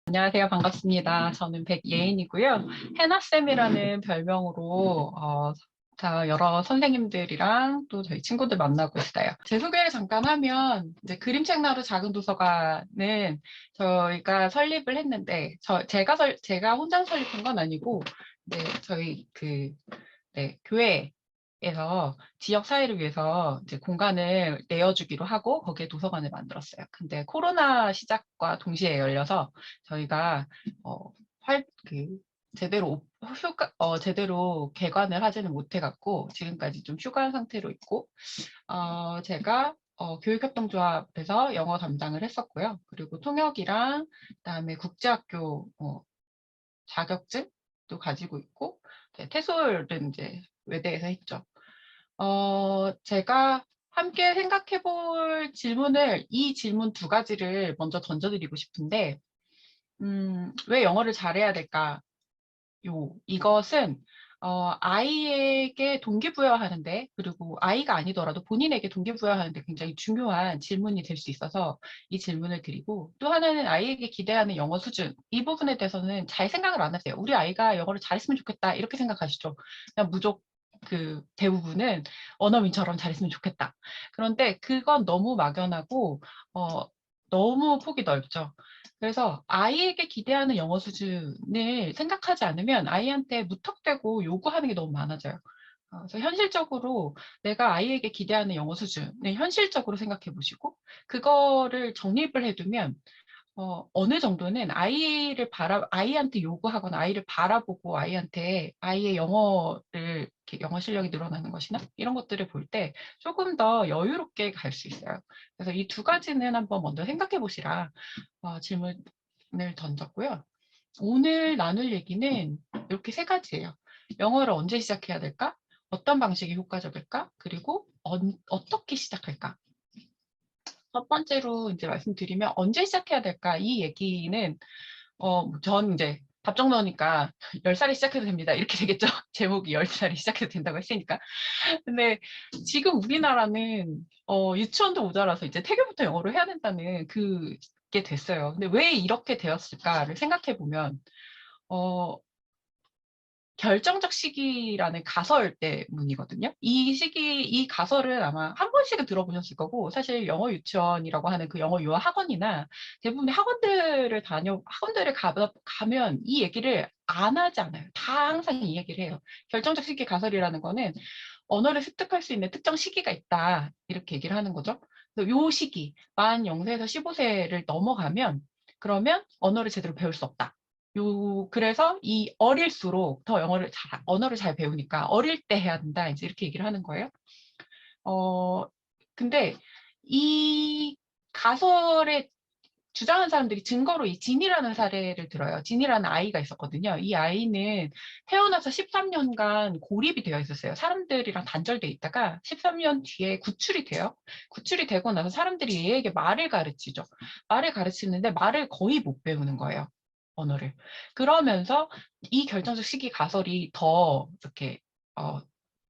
안녕하세요. 반갑습니다. 저는 백예인이고요. 해나쌤이라는 별명으로 여러 선생님들이랑 또 저희 친구들 만나고 있어요. 제 소개를 잠깐 하면 이제 그림책 나루 작은 도서관은 저희가 설립을 했는데 제가 혼자 설립한 건 아니고 네, 저희 교회에서 지역 사회를 위해서 이제 공간을 내어주기로 하고 거기에 도서관을 만들었어요. 근데 코로나 시작과 동시에 열려서 저희가 어, 제대로 개관을 하지는 못해갖고 지금까지 좀 휴가 상태로 있고 제가 교육협동조합에서 영어 담당을 했었고요. 그리고 통역이랑 그다음에 국제학교 자격증도 가지고 있고 태솔은 이제 외대에서 했죠. 제가 함께 생각해 볼 이 질문 두 가지를 먼저 던져드리고 싶은데, 왜 영어를 잘해야 될까? 이것은, 아이에게 동기부여하는데, 그리고 아이가 아니더라도 본인에게 동기부여하는데 굉장히 중요한 질문이 될 수 있어서 이 질문을 드리고, 또 하나는 아이에게 기대하는 영어 수준. 이 부분에 대해서는 잘 생각을 안 하세요. 우리 아이가 영어를 잘했으면 좋겠다. 이렇게 생각하시죠. 그냥 대부분은 원어민처럼 잘했으면 좋겠다. 그런데 그건 너무 막연하고, 너무 폭이 넓죠. 그래서 아이에게 기대하는 영어 수준을 생각하지 않으면 아이한테 무턱대고 요구하는 게 너무 많아져요. 그래서 현실적으로 내가 아이에게 기대하는 영어 수준을 현실적으로 생각해 보시고 그거를 정립을 해두면 어느 정도는 아이한테 요구하거나 아이를 바라보고 아이의 영어 실력이 늘어나는 것이나 이런 것들을 볼 때 조금 더 여유롭게 갈 수 있어요. 그래서 이 두 가지는 한번 먼저 생각해 보시라 질문을 던졌고요. 오늘 나눌 얘기는 이렇게 세 가지예요. 영어를 언제 시작해야 될까? 어떤 방식이 효과적일까? 그리고 어떻게 시작할까? 첫 번째로 이제 말씀드리면 언제 시작해야 될까? 이 얘기는 전 이제 답정 넣으니까 10살에 시작해도 됩니다. 이렇게 되겠죠? 제목이 10살에 시작해도 된다고 했으니까. 근데 지금 우리나라는 유치원도 모자라서 이제 태교부터 영어로 해야 된다는 그게 됐어요. 근데 왜 이렇게 되었을까를 생각해 보면 결정적 시기라는 가설 때문이거든요. 이 가설은 아마 한 번씩은 들어보셨을 거고, 사실 영어 유치원이라고 하는 그 영어 유아 학원이나 대부분의 학원들을 가면 이 얘기를 안 하지 않아요. 다 항상 이 얘기를 해요. 결정적 시기 가설이라는 거는 언어를 습득할 수 있는 특정 시기가 있다. 이렇게 얘기를 하는 거죠. 그래서 요 시기, 만 0세에서 15세를 넘어가면, 그러면 언어를 제대로 배울 수 없다. 그래서 어릴수록 더 언어를 잘 배우니까 어릴 때 해야 된다. 이제 이렇게 얘기를 하는 거예요. 어, 근데 이 가설에 주장한 사람들이 증거로 이 진이라는 사례를 들어요. 진이라는 아이가 있었거든요. 이 아이는 태어나서 13년간 고립이 되어 있었어요. 사람들이랑 단절돼 있다가 13년 뒤에 구출이 돼요. 구출이 되고 나서 사람들이 얘에게 말을 가르치죠. 말을 가르치는데 말을 거의 못 배우는 거예요. 언어를. 그러면서 이 결정적 시기 가설이 더 이렇게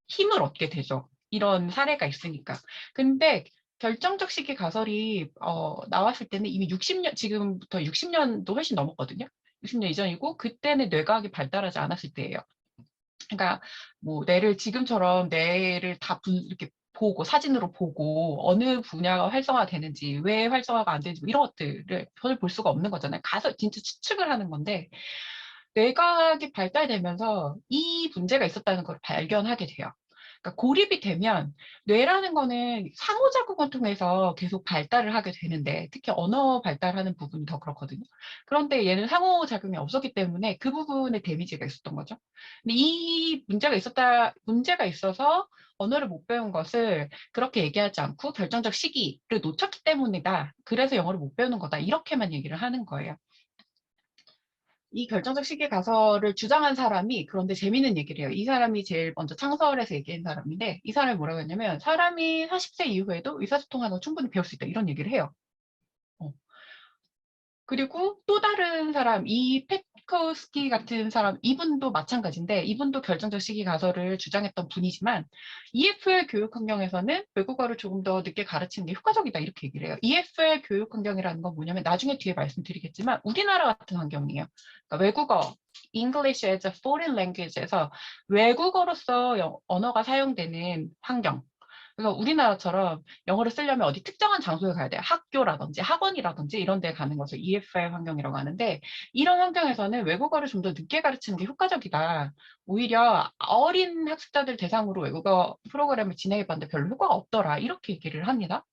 힘을 얻게 되죠. 이런 사례가 있으니까. 근데 결정적 시기 가설이 나왔을 때는 이미 지금부터 60년도 훨씬 넘었거든요. 60년 이전이고 그때는 뇌과학이 발달하지 않았을 때예요. 그러니까 뭐 지금처럼 뇌를 이렇게 보고 사진으로 보고 어느 분야가 활성화되는지 왜 활성화가 안 되는지 뭐 이런 것들을 전혀 볼 수가 없는 거잖아요. 가서 진짜 추측을 하는 건데 뇌과학이 발달되면서 이 문제가 있었다는 걸 발견하게 돼요. 그러니까 고립이 되면 뇌라는 거는 상호작용을 통해서 계속 발달을 하게 되는데 특히 언어 발달하는 부분이 더 그렇거든요. 그런데 얘는 상호작용이 없었기 때문에 그 부분에 데미지가 있었던 거죠. 근데 이 문제가 있어서 언어를 못 배운 것을 그렇게 얘기하지 않고 결정적 시기를 놓쳤기 때문이다. 그래서 영어를 못 배우는 거다. 이렇게만 얘기를 하는 거예요. 이 결정적 시기 가설을 주장한 사람이 그런데 재미있는 얘기를 해요. 이 사람이 제일 먼저 창설해서 얘기한 사람인데 이 사람이 뭐라고 했냐면 사람이 40세 이후에도 의사소통하는 걸 충분히 배울 수 있다. 이런 얘기를 해요. 어. 그리고 또 다른 사람, 푸시코스키 같은 사람, 이분도 마찬가지인데 이분도 결정적 시기 가설을 주장했던 분이지만 EFL 교육 환경에서는 외국어를 조금 더 늦게 가르치는 게 효과적이다 이렇게 얘기를 해요. EFL 교육 환경이라는 건 뭐냐면 나중에 뒤에 말씀드리겠지만 우리나라 같은 환경이에요. 그러니까 외국어, English as a foreign language에서 외국어로서 언어가 사용되는 환경. 그래서 우리나라처럼 영어를 쓰려면 어디 특정한 장소에 가야 돼요. 학교라든지 학원이라든지 이런 데 가는 것을 EFL 환경이라고 하는데 이런 환경에서는 외국어를 좀 더 늦게 가르치는 게 효과적이다. 오히려 어린 학습자들 대상으로 외국어 프로그램을 진행해봤는데 별로 효과가 없더라. 이렇게 얘기를 합니다.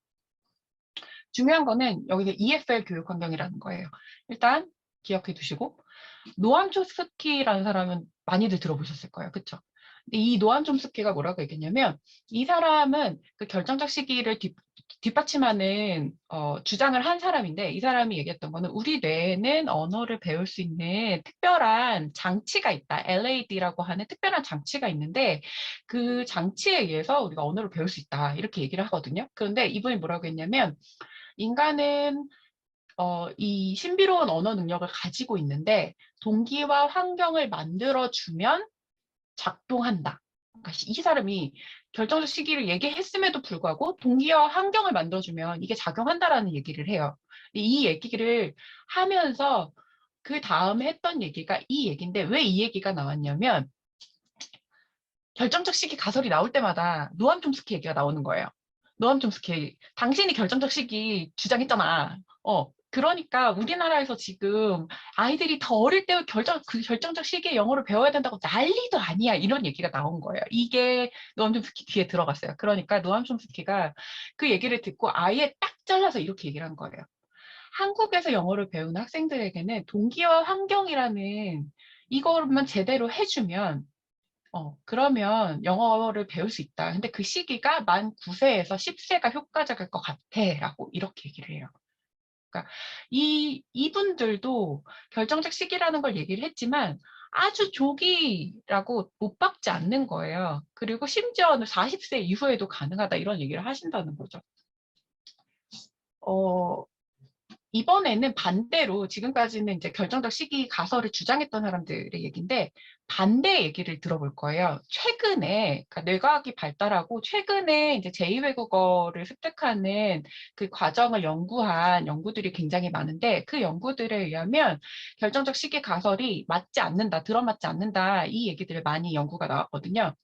중요한 거는 여기서 EFL 교육 환경이라는 거예요. 일단 기억해 두시고 노암 촘스키라는 사람은 많이들 들어보셨을 거예요. 그렇죠? 근데 이 노암 촘스키가 뭐라고 얘기했냐면 이 사람은 그 결정적 시기를 뒷받침하는 주장을 한 사람인데 이 사람이 얘기했던 거는 우리 뇌에는 언어를 배울 수 있는 특별한 장치가 있다. LAD라고 하는 특별한 장치가 있는데 그 장치에 의해서 우리가 언어를 배울 수 있다. 이렇게 얘기를 하거든요. 그런데 이분이 뭐라고 했냐면 인간은 이 신비로운 언어 능력을 가지고 있는데 동기와 환경을 만들어주면 작동한다. 그러니까 이 사람이 결정적 시기를 얘기했음에도 불구하고 동기와 환경을 만들어주면 이게 작용한다라는 얘기를 해요. 이 얘기를 하면서 그 다음에 했던 얘기가 이 얘기인데 왜 이 얘기가 나왔냐면 결정적 시기 가설이 나올 때마다 노암 촘스키 얘기가 나오는 거예요. 노암 촘스키, 당신이 결정적 시기 주장했잖아. 그러니까 우리나라에서 지금 아이들이 더 어릴 때 그 결정적 시기에 영어를 배워야 된다고 난리도 아니야. 이런 얘기가 나온 거예요. 이게 노암 촘스키 귀에 들어갔어요. 그러니까 노암 촘스키가 그 얘기를 듣고 아예 딱 잘라서 이렇게 얘기를 한 거예요. 한국에서 영어를 배우는 학생들에게는 동기와 환경이라는 이거만 제대로 해주면 그러면 영어를 배울 수 있다. 근데 그 시기가 만 9세에서 10세가 효과적일 것 같아. 라고 이렇게 얘기를 해요. 그러니까 이분들도 결정적 시기라는 걸 얘기를 했지만 아주 조기라고 못 박지 않는 거예요. 그리고 심지어는 40세 이후에도 가능하다. 이런 얘기를 하신다는 거죠. 이번에는 반대로 지금까지는 이제 결정적 시기 가설을 주장했던 사람들의 얘기인데 반대 얘기를 들어볼 거예요. 최근에 그러니까 뇌과학이 발달하고 최근에 이제 제2외국어를 습득하는 그 과정을 연구한 연구들이 굉장히 많은데 그 연구들에 의하면 결정적 시기 가설이 맞지 않는다, 들어맞지 않는다 이 얘기들을 많이 연구가 나왔거든요.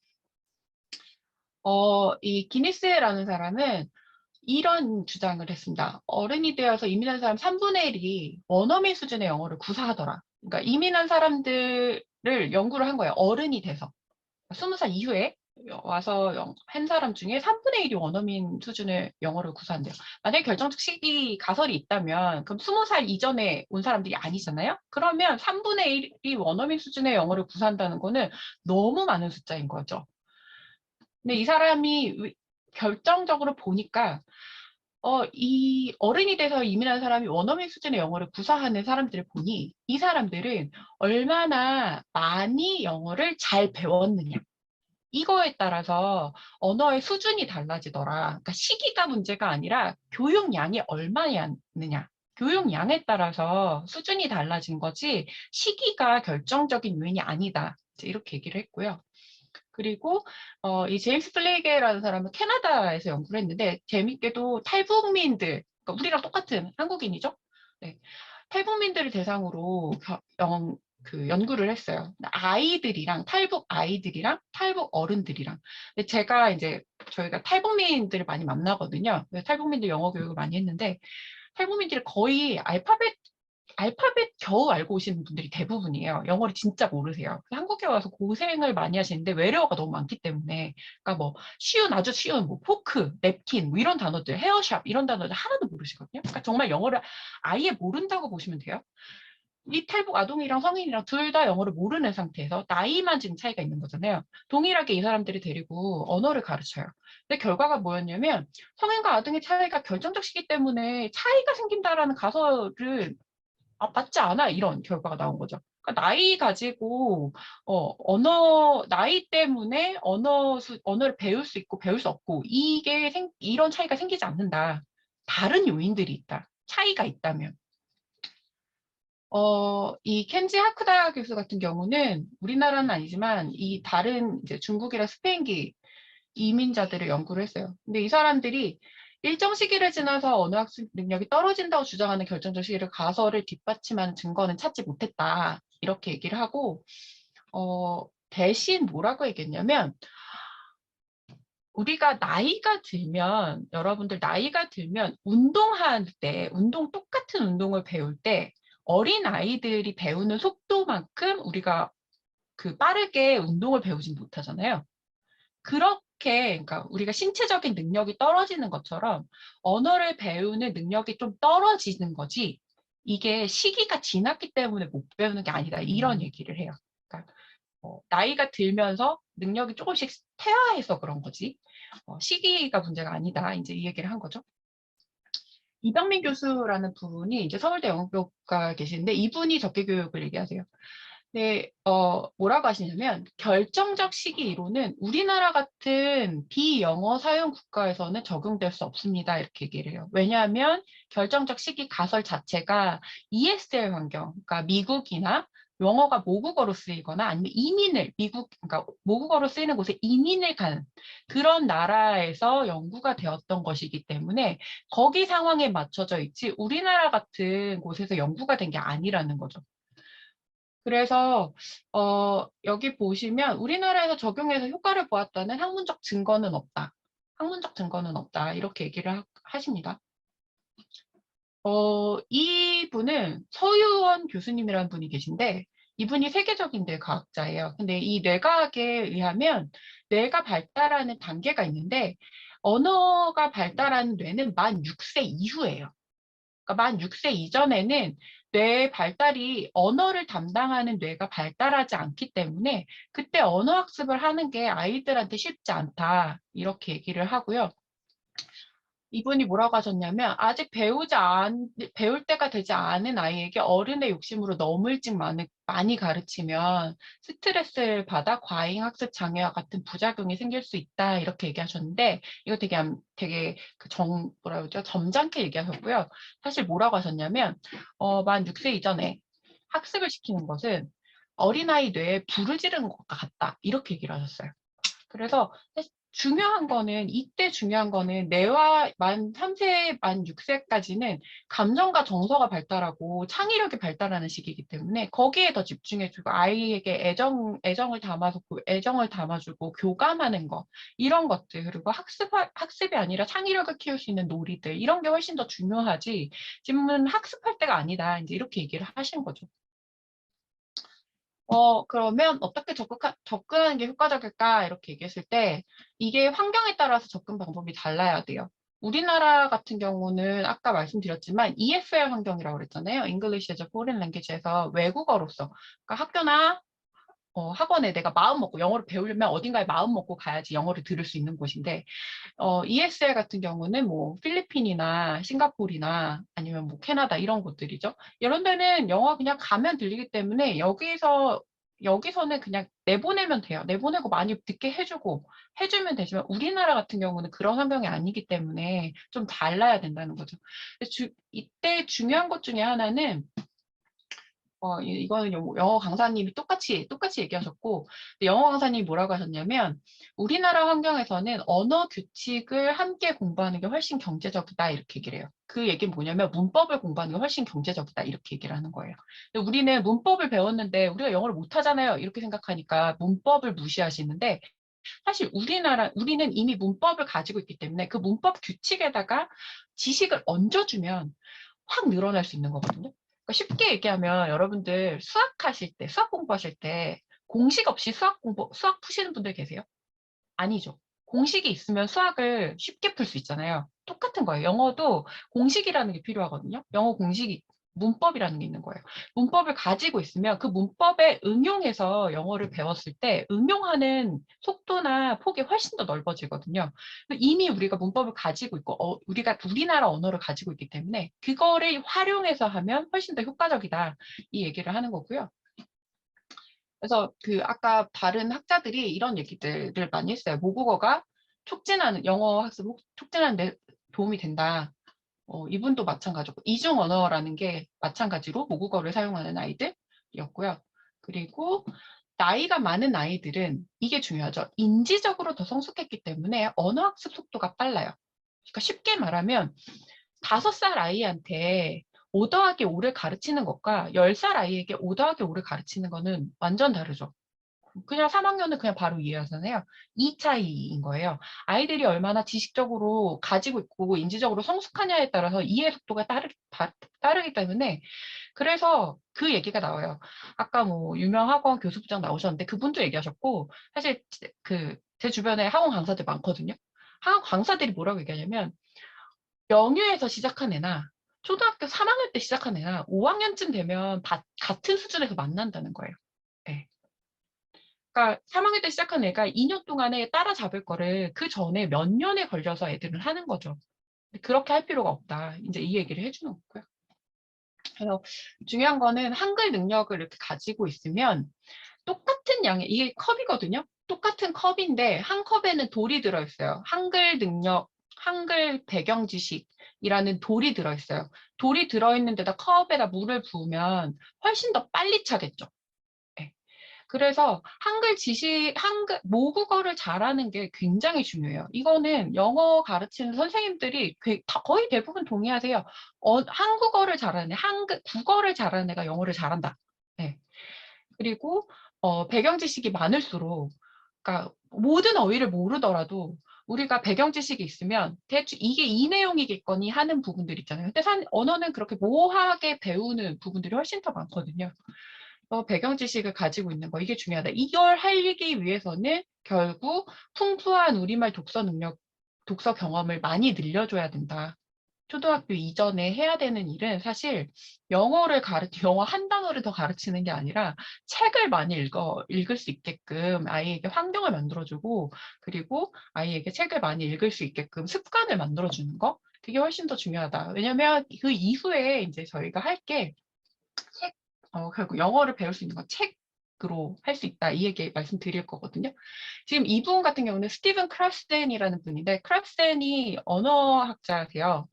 이 기니스라는 사람은 이런 주장을 했습니다. 어른이 되어서 이민한 사람 3분의 1이 원어민 수준의 영어를 구사하더라. 그러니까 이민한 사람들을 연구를 한 거예요. 어른이 돼서. 20살 이후에 와서 한 사람 중에 3분의 1이 원어민 수준의 영어를 구사한대요. 만약에 결정적 시기 가설이 있다면 그럼 20살 이전에 온 사람들이 아니잖아요. 그러면 3분의 1이 원어민 수준의 영어를 구사한다는 거는 너무 많은 숫자인 거죠. 근데 이 사람이 결정적으로 보니까 이 어른이 돼서 이민한 사람이 원어민 수준의 영어를 구사하는 사람들을 보니 이 사람들은 얼마나 많이 영어를 잘 배웠느냐. 이거에 따라서 언어의 수준이 달라지더라. 그러니까 시기가 문제가 아니라 교육량이 얼마였느냐. 교육량에 따라서 수준이 달라진 거지 시기가 결정적인 요인이 아니다. 이렇게 얘기를 했고요. 그리고 이 제임스 플레이게라는 사람은 캐나다에서 연구를 했는데 재밌게도 탈북민들, 그러니까 우리랑 똑같은 한국인이죠. 네. 탈북민들을 대상으로 그 연구를 했어요. 아이들이랑 탈북 아이들이랑 탈북 어른들이랑. 근데 제가 이제 저희가 탈북민들을 많이 만나거든요. 탈북민들 영어 교육을 많이 했는데 탈북민들이 거의 알파벳 겨우 알고 오시는 분들이 대부분이에요. 영어를 진짜 모르세요. 한국에 와서 고생을 많이 하시는데 외래어가 너무 많기 때문에 그러니까 뭐 쉬운 아주 쉬운 뭐 포크, 냅킨 뭐 이런 단어들, 헤어샵 이런 단어들 하나도 모르시거든요. 그러니까 정말 영어를 아예 모른다고 보시면 돼요. 이 탈북 아동이랑 성인이랑 둘 다 영어를 모르는 상태에서 나이만 지금 차이가 있는 거잖아요. 동일하게 이 사람들이 데리고 언어를 가르쳐요. 근데 결과가 뭐였냐면 성인과 아동의 차이가 결정적 시기 때문에 차이가 생긴다라는 가설을 맞지 않아 이런 결과가 나온 거죠. 그러니까 나이 가지고 나이 때문에 언어를 배울 수 있고 배울 수 없고 이런 차이가 생기지 않는다. 다른 요인들이 있다. 차이가 있다면. 이 켄지 하쿠다 교수 같은 경우는 우리나라는 아니지만 이 다른 이제 중국이나 스페인기 이민자들을 연구를 했어요. 근데 이 사람들이 일정 시기를 지나서 언어 학습 능력이 떨어진다고 주장하는 결정적 시기를 가설을 뒷받침하는 증거는 찾지 못했다. 이렇게 얘기를 하고 대신 뭐라고 얘기했냐면 우리가 나이가 들면 여러분들 나이가 들면 운동할 때 똑같은 운동을 배울 때 어린 아이들이 배우는 속도만큼 우리가 그 빠르게 운동을 배우진 못하잖아요. 그렇게 그러니까 우리가 신체적인 능력이 떨어지는 것처럼 언어를 배우는 능력이 좀 떨어지는 거지 이게 시기가 지났기 때문에 못 배우는 게 아니다 이런 얘기를 해요. 그러니까 나이가 들면서 능력이 조금씩 퇴화해서 그런 거지 시기가 문제가 아니다 이제 이 얘기를 한 거죠. 이병민 교수라는 분이 이제 서울대 영어교육과 계시는데 이분이 적개교육을 얘기하세요. 네, 뭐라고 하시냐면 결정적 시기 이론은 우리나라 같은 비영어 사용 국가에서는 적용될 수 없습니다. 이렇게 얘기를 해요. 왜냐하면 결정적 시기 가설 자체가 ESL 환경, 그러니까 미국이나 영어가 모국어로 쓰이거나 아니면 이민을 그러니까 모국어로 쓰이는 곳에 이민을 간 그런 나라에서 연구가 되었던 것이기 때문에 거기 상황에 맞춰져 있지 우리나라 같은 곳에서 연구가 된 게 아니라는 거죠. 그래서 여기 보시면 우리나라에서 적용해서 효과를 보았다는 학문적 증거는 없다. 학문적 증거는 없다. 이렇게 얘기를 하십니다. 이분은 서유원 교수님이라는 분이 계신데 이분이 세계적인 뇌과학자예요. 근데 이 뇌과학에 의하면 뇌가 발달하는 단계가 있는데 언어가 발달하는 뇌는 만 6세 이후예요. 그러니까 만 6세 이전에는 뇌 발달이 언어를 담당하는 뇌가 발달하지 않기 때문에 그때 언어 학습을 하는 게 아이들한테 쉽지 않다. 이렇게 얘기를 하고요. 이분이 뭐라고 하셨냐면 아직 배울 때가 되지 않은 아이에게 어른의 욕심으로 너무 일찍 많이 가르치면 스트레스를 받아 과잉 학습 장애와 같은 부작용이 생길 수 있다 이렇게 얘기하셨는데 이거 되게 뭐라 그러죠? 점잖게 얘기하셨고요. 사실 뭐라고 하셨냐면 만 6세 이전에 학습을 시키는 것은 어린아이 뇌에 불을 지르는 것과 같다 이렇게 얘기를 하셨어요. 그래서 이때 중요한 거는 뇌와 만 3세, 만 6세까지는 감정과 정서가 발달하고 창의력이 발달하는 시기이기 때문에 거기에 더 집중해주고 아이에게 애정을 담아주고 교감하는 거, 이런 것들, 그리고 학습이 아니라 창의력을 키울 수 있는 놀이들, 이런 게 훨씬 더 중요하지, 지금은 학습할 때가 아니다. 이제 이렇게 얘기를 하신 거죠. 그러면 어떻게 접근하는 게 효과적일까? 이렇게 얘기했을 때, 이게 환경에 따라서 접근 방법이 달라야 돼요. 우리나라 같은 경우는 아까 말씀드렸지만 EFL 환경이라고 그랬잖아요. English as a Foreign Language에서 외국어로서. 그러니까 학교나 학원에 내가 마음 먹고 영어를 배우려면 어딘가에 마음 먹고 가야지 영어를 들을 수 있는 곳인데, ESL 같은 경우는 뭐 필리핀이나 싱가포르나 아니면 뭐 캐나다 이런 곳들이죠. 이런 데는 영어 그냥 가면 들리기 때문에 여기서는 그냥 내보내면 돼요. 내보내고 많이 듣게 해주면 되지만 우리나라 같은 경우는 그런 환경이 아니기 때문에 좀 달라야 된다는 거죠. 이때 중요한 것 중에 하나는 이거는 영어 강사님이 똑같이 얘기하셨고, 영어 강사님이 뭐라고 하셨냐면, 우리나라 환경에서는 언어 규칙을 함께 공부하는 게 훨씬 경제적이다, 이렇게 얘기를 해요. 그 얘기는 뭐냐면, 문법을 공부하는 게 훨씬 경제적이다, 이렇게 얘기를 하는 거예요. 근데 우리는 문법을 배웠는데, 우리가 영어를 못하잖아요, 이렇게 생각하니까 문법을 무시하시는데, 사실 우리는 이미 문법을 가지고 있기 때문에 그 문법 규칙에다가 지식을 얹어주면 확 늘어날 수 있는 거거든요. 그러니까 쉽게 얘기하면 여러분들 수학 공부하실 때 공식 없이 수학 푸시는 분들 계세요? 아니죠. 공식이 있으면 수학을 쉽게 풀 수 있잖아요. 똑같은 거예요. 영어도 공식이라는 게 필요하거든요. 문법이라는 게 있는 거예요. 문법을 가지고 있으면 그 문법에 응용해서 영어를 배웠을 때 응용하는 속도나 폭이 훨씬 더 넓어지거든요. 이미 우리가 문법을 가지고 있고 우리가 우리나라 언어를 가지고 있기 때문에 그거를 활용해서 하면 훨씬 더 효과적이다. 이 얘기를 하는 거고요. 그래서 아까 다른 학자들이 이런 얘기들을 많이 했어요. 모국어가 영어 학습 촉진하는 데 도움이 된다. 이분도 마찬가지고 이중 언어라는 게 마찬가지로 모국어를 사용하는 아이들이었고요. 그리고 나이가 많은 아이들은 이게 중요하죠. 인지적으로 더 성숙했기 때문에 언어 학습 속도가 빨라요. 그러니까 쉽게 말하면 5살 아이한테 5 더하기 5를 가르치는 것과 10살 아이에게 5 더하기 5를 가르치는 거는 완전 다르죠. 그냥 3학년은 그냥 바로 이해하잖아요. 이 차이인 거예요. 아이들이 얼마나 지식적으로 가지고 있고 인지적으로 성숙하냐에 따라서 이해 속도가 따르기 때문에 그래서 그 얘기가 나와요. 아까 뭐 유명 학원 교수부장 나오셨는데 그분도 얘기하셨고 사실 제 주변에 학원 강사들 많거든요. 학원 강사들이 뭐라고 얘기하냐면 영유에서 시작한 애나 초등학교 3학년 때 시작한 애나 5학년쯤 되면 같은 수준에서 만난다는 거예요. 네. 그러니까 3학년 때 시작한 애가 2년 동안에 따라잡을 거를 그 전에 몇 년에 걸려서 애들은 하는 거죠. 그렇게 할 필요가 없다. 이제 이 얘기를 해주는 거고요. 그래서 중요한 거는 한글 능력을 이렇게 가지고 있으면 똑같은 양의, 이게 컵이거든요. 똑같은 컵인데 한 컵에는 돌이 들어있어요. 한글 능력, 한글 배경 지식이라는 돌이 들어있어요. 돌이 들어있는 데다 컵에다 물을 부으면 훨씬 더 빨리 차겠죠. 네. 그래서 모국어를 잘하는 게 굉장히 중요해요. 이거는 영어 가르치는 선생님들이 거의 대부분 동의하세요. 한국어를 잘하는 국어를 잘하는 애가 영어를 잘한다. 네. 그리고 배경 지식이 많을수록, 그러니까 모든 어휘를 모르더라도 우리가 배경 지식이 있으면 대충 이게 이 내용이겠거니 하는 부분들 있잖아요. 근데 언어는 그렇게 모호하게 배우는 부분들이 훨씬 더 많거든요. 배경 지식을 가지고 있는 거, 이게 중요하다. 이걸 하기 위해서는 결국 풍부한 우리말 독서 능력, 독서 경험을 많이 늘려줘야 된다. 초등학교 이전에 해야 되는 일은 사실 영어 한 단어를 더 가르치는 게 아니라 책을 많이 읽을 수 있게끔 아이에게 환경을 만들어주고, 그리고 아이에게 책을 많이 읽을 수 있게끔 습관을 만들어주는 거, 그게 훨씬 더 중요하다. 왜냐면 그 이후에 이제 저희가 할게 결국 영어를 배울 수 있는 건 책으로 할 수 있다. 이 얘기 말씀드릴 거거든요. 지금 이분 같은 경우는 스티븐 크랍센이라는 분인데, 크랍센이 언어학자세요.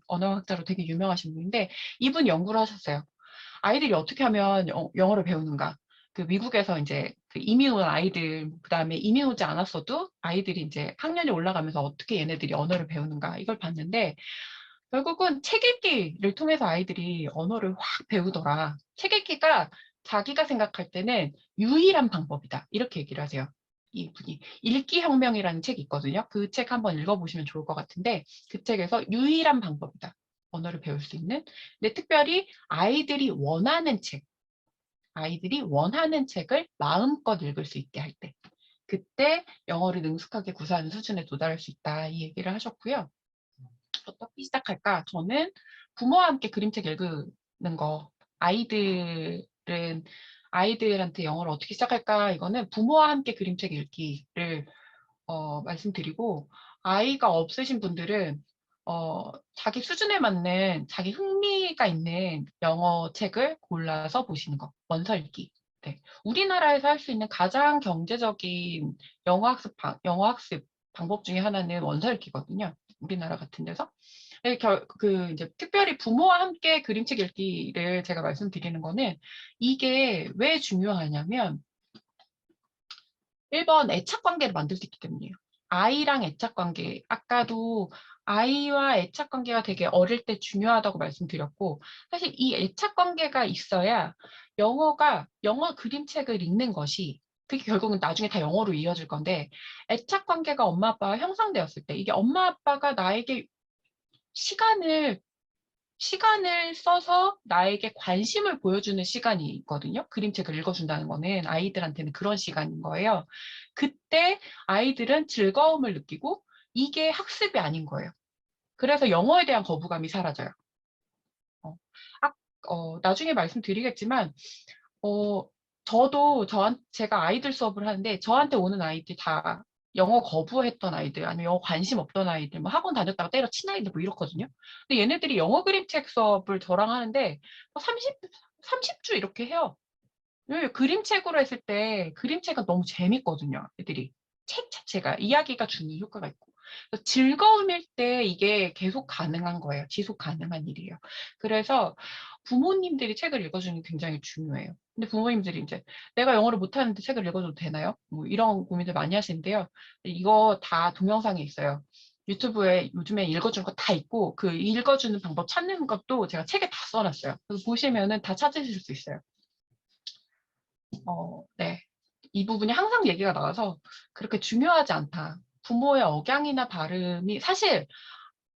언어학자로 되게 유명하신 분인데, 이분 연구를 하셨어요. 아이들이 어떻게 하면 영어를 배우는가. 그 미국에서 이제 그 이민 온 아이들, 그 다음에 이민 오지 않았어도 아이들이 이제 학년이 올라가면서 어떻게 얘네들이 언어를 배우는가, 이걸 봤는데, 결국은 책 읽기를 통해서 아이들이 언어를 확 배우더라. 책 읽기가 자기가 생각할 때는 유일한 방법이다. 이렇게 얘기를 하세요. 이분이. 읽기혁명이라는 책이 있거든요. 그 책 한번 읽어보시면 좋을 것 같은데, 그 책에서 유일한 방법이다. 언어를 배울 수 있는. 근데 특별히 아이들이 원하는 책을 마음껏 읽을 수 있게 할 때, 그때 영어를 능숙하게 구사하는 수준에 도달할 수 있다. 이 얘기를 하셨고요. 어떻게 시작할까? 저는 부모와 함께 그림책 읽는 거, 아이들한테 영어를 어떻게 시작할까? 이거는 부모와 함께 그림책 읽기를 말씀드리고, 아이가 없으신 분들은 자기 수준에 맞는, 자기 흥미가 있는 영어 책을 골라서 보시는 거, 원서 읽기. 네. 우리나라에서 할 수 있는 가장 경제적인 영어 학습 방법 중에 하나는 원서 읽기거든요. 우리나라 같은 데서. 네, 이제 특별히 부모와 함께 그림책 읽기를 제가 말씀드리는 거는 이게 왜 중요하냐면 1번 애착 관계를 만들 수 있기 때문이에요. 아이랑 애착 관계. 아까도 아이와 애착 관계가 되게 어릴 때 중요하다고 말씀드렸고, 사실 이 애착 관계가 있어야 영어 그림책을 읽는 것이, 그게 결국은 나중에 다 영어로 이어질 건데, 애착 관계가 엄마 아빠와 형성되었을 때, 이게 엄마 아빠가 나에게 시간을 써서 나에게 관심을 보여주는 시간이 있거든요. 그림책을 읽어준다는 거는 아이들한테는 그런 시간인 거예요. 그때 아이들은 즐거움을 느끼고 이게 학습이 아닌 거예요. 그래서 영어에 대한 거부감이 사라져요. 어, 나중에 말씀드리겠지만, 어, 제가 아이들 수업을 하는데 저한테 오는 아이들 다 영어 거부했던 아이들, 아니면 영어 관심 없던 아이들, 뭐 학원 다녔다가 때려친 아이들 뭐 이렇거든요. 근데 얘네들이 영어 그림책 수업을 저랑 하는데 30주 이렇게 해요. 왜 그림책으로 했을 때 그림책은 너무 재밌거든요. 애들이. 책 자체가 이야기가 주는 효과가 있고. 그래서 즐거움일 때 이게 계속 가능한 거예요. 지속 가능한 일이에요. 그래서 부모님들이 책을 읽어주는 게 굉장히 중요해요. 근데 부모님들이 이제 내가 영어를 못하는데 책을 읽어줘도 되나요? 뭐 이런 고민들 많이 하시는데요. 이거 다 동영상에 있어요. 유튜브에 요즘에 읽어주는 거 다 있고 그 읽어주는 방법 찾는 것도 제가 책에 다 써놨어요. 그래서 보시면은 다 찾으실 수 있어요. 네. 이 부분이 항상 얘기가 나와서 그렇게 중요하지 않다. 부모의 억양이나 발음이 사실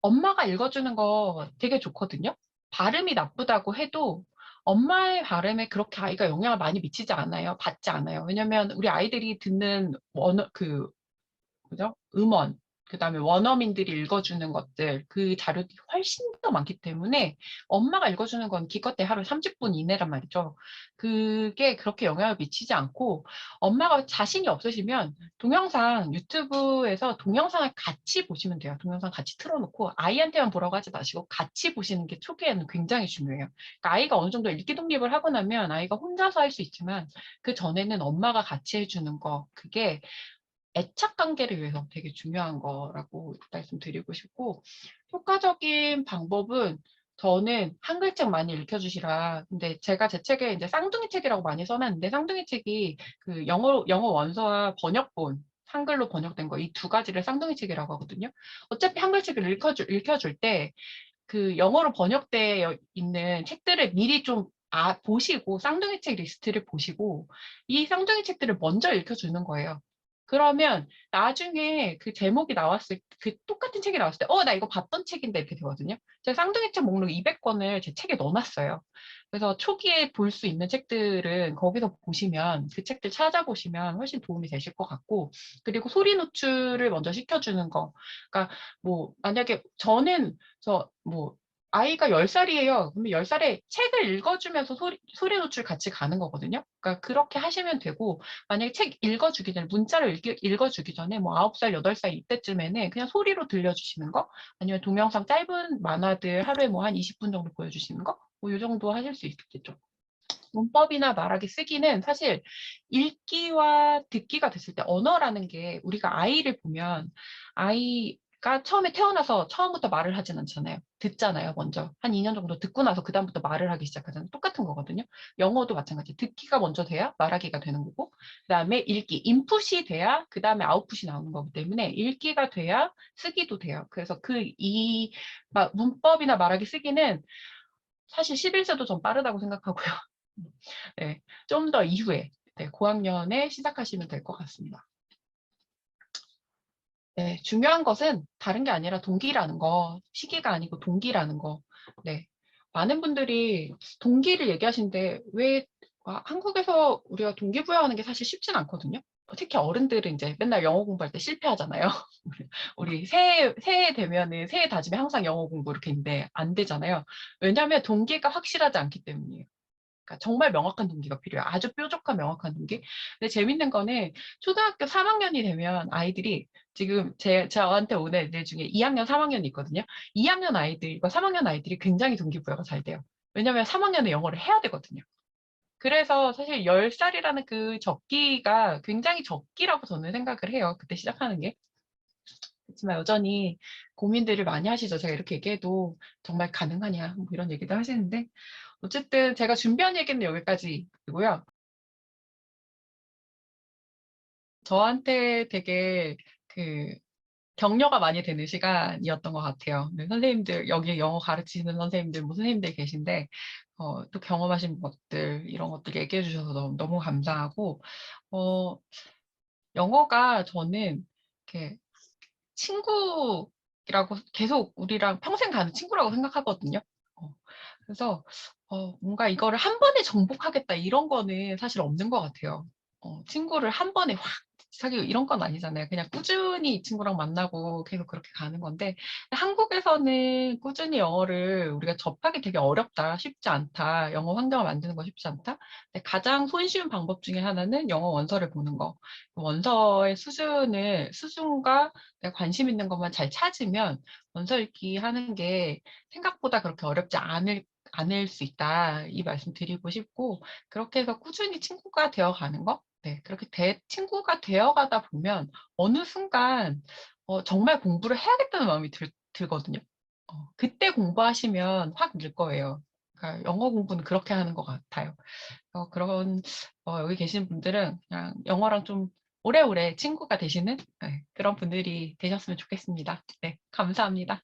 엄마가 읽어주는 거 되게 좋거든요. 발음이 나쁘다고 해도 엄마의 발음에 그렇게 아이가 영향을 많이 미치지 않아요. 받지 않아요. 왜냐면 우리 아이들이 듣는 그죠? 음원, 그다음에 원어민들이 읽어주는 것들, 그 자료들이 훨씬 더 많기 때문에 엄마가 읽어주는 건 기껏해 하루 30분 이내란 말이죠. 그게 그렇게 영향을 미치지 않고 엄마가 자신이 없으시면 동영상 유튜브에서 동영상을 같이 보시면 돼요. 동영상 같이 틀어놓고 아이한테만 보라고 하지 마시고 같이 보시는 게 초기에는 굉장히 중요해요. 그러니까 아이가 어느 정도 읽기 독립을 하고 나면 아이가 혼자서 할 수 있지만 그 전에는 엄마가 같이 해주는 거 그게 애착 관계를 위해서 되게 중요한 거라고 말씀드리고 싶고, 효과적인 방법은 저는 한글책 많이 읽혀주시라. 근데 제가 제 책에 이제 쌍둥이 책이라고 많이 써놨는데, 쌍둥이 책이 그 영어 원서와 번역본, 한글로 번역된 거, 이 두 가지를 쌍둥이 책이라고 하거든요. 어차피 한글책을 읽혀줄 때, 그 영어로 번역되어 있는 책들을 미리 좀 보시고, 쌍둥이 책 리스트를 보시고, 이 쌍둥이 책들을 먼저 읽혀주는 거예요. 그러면 나중에 그 제목이 나왔을 그 똑같은 책이 나왔을 때 나 이거 봤던 책인데 이렇게 되거든요. 제가 쌍둥이 책 목록 200권을 제 책에 넣어놨어요. 그래서 초기에 볼 수 있는 책들은 거기서 보시면 그 책들 찾아보시면 훨씬 도움이 되실 것 같고, 그리고 소리 노출을 먼저 시켜주는 거. 그러니까 뭐 만약에 저는 뭐 아이가 10살이에요. 그러면 10살에 책을 읽어주면서 소리 노출 같이 가는 거거든요. 그러니까 그렇게 하시면 되고, 만약에 책 읽어주기 전에, 문자를 읽어주기 전에 뭐 9살, 8살 이때쯤에는 그냥 소리로 들려주시는 거, 아니면 동영상 짧은 만화들 하루에 뭐 한 20분 정도 보여주시는 거, 뭐 이 정도 하실 수 있겠죠. 문법이나 말하기 쓰기는 사실 읽기와 듣기가 됐을 때 언어라는 게 우리가 아이를 보면 아이가 처음에 태어나서 처음부터 말을 하진 않잖아요. 듣잖아요, 먼저. 한 2년 정도 듣고 나서 그다음부터 말을 하기 시작하잖아요. 똑같은 거거든요. 영어도 마찬가지. 듣기가 먼저 돼야 말하기가 되는 거고, 그다음에 읽기, 인풋이 돼야 그다음에 아웃풋이 나오는 거기 때문에 읽기가 돼야 쓰기도 돼요. 그래서 문법이나 말하기 쓰기는 사실 11세도 좀 빠르다고 생각하고요. 네, 좀 더 이후에 네, 고학년에 시작하시면 될 것 같습니다. 네, 중요한 것은 다른 게 아니라 동기라는 거, 시기가 아니고 동기라는 거. 네, 많은 분들이 동기를 얘기하시는데 왜 한국에서 우리가 동기부여하는 게 사실 쉽진 않거든요. 특히 어른들은 이제 맨날 영어 공부할 때 실패하잖아요. 우리 새해 되면은 새해 다짐에 항상 영어 공부 이렇게 있는데 안 되잖아요. 왜냐하면 동기가 확실하지 않기 때문이에요. 그러니까 정말 명확한 동기가 필요해요. 아주 뾰족한 명확한 동기. 근데 재밌는 거는 초등학교 3학년이 되면 아이들이 지금 저한테 오는 애들 중에 2학년, 3학년이 있거든요. 2학년 아이들과 3학년 아이들이 굉장히 동기부여가 잘 돼요. 왜냐하면 3학년에 영어를 해야 되거든요. 그래서 사실 10살이라는 그 적기가 굉장히 적기라고 저는 생각을 해요. 그때 시작하는 게. 그렇지만 여전히 고민들을 많이 하시죠. 제가 이렇게 얘기해도 정말 가능하냐 뭐 이런 얘기도 하시는데 어쨌든 제가 준비한 얘기는 여기까지이고요. 저한테 되게 그 격려가 많이 되는 시간이었던 것 같아요. 네, 선생님들 여기 영어 가르치시는 선생님들 뭐 선생님들 계신데 또 경험하신 것들 이런 것들 얘기해 주셔서 너무 감사하고 어, 영어가 저는 이렇게 친구라고 계속 우리랑 평생 가는 친구라고 생각하거든요. 어, 그래서 뭔가 이거를 한 번에 정복하겠다 이런 거는 사실 없는 것 같아요. 친구를 한 번에 확 사귀고 이런 건 아니잖아요. 그냥 꾸준히 이 친구랑 만나고 계속 그렇게 가는 건데 한국에서는 꾸준히 영어를 우리가 접하기 되게 어렵다, 쉽지 않다. 영어 환경을 만드는 거 쉽지 않다. 근데 가장 손쉬운 방법 중에 하나는 영어 원서를 보는 거. 원서의 수준과 내가 관심 있는 것만 잘 찾으면 원서 읽기 하는 게 생각보다 그렇게 어렵지 않을 수 있다. 이 말씀 드리고 싶고, 그렇게 해서 꾸준히 친구가 되어 가는 거? 네, 그렇게 친구가 되어 가다 보면 어느 순간, 정말 공부를 해야겠다는 마음이 들거든요. 그때 공부하시면 확 늘 거예요. 그러니까 영어 공부는 그렇게 하는 것 같아요. 그런 여기 계신 분들은 그냥 영어랑 좀 오래오래 친구가 되시는, 네, 그런 분들이 되셨으면 좋겠습니다. 네, 감사합니다.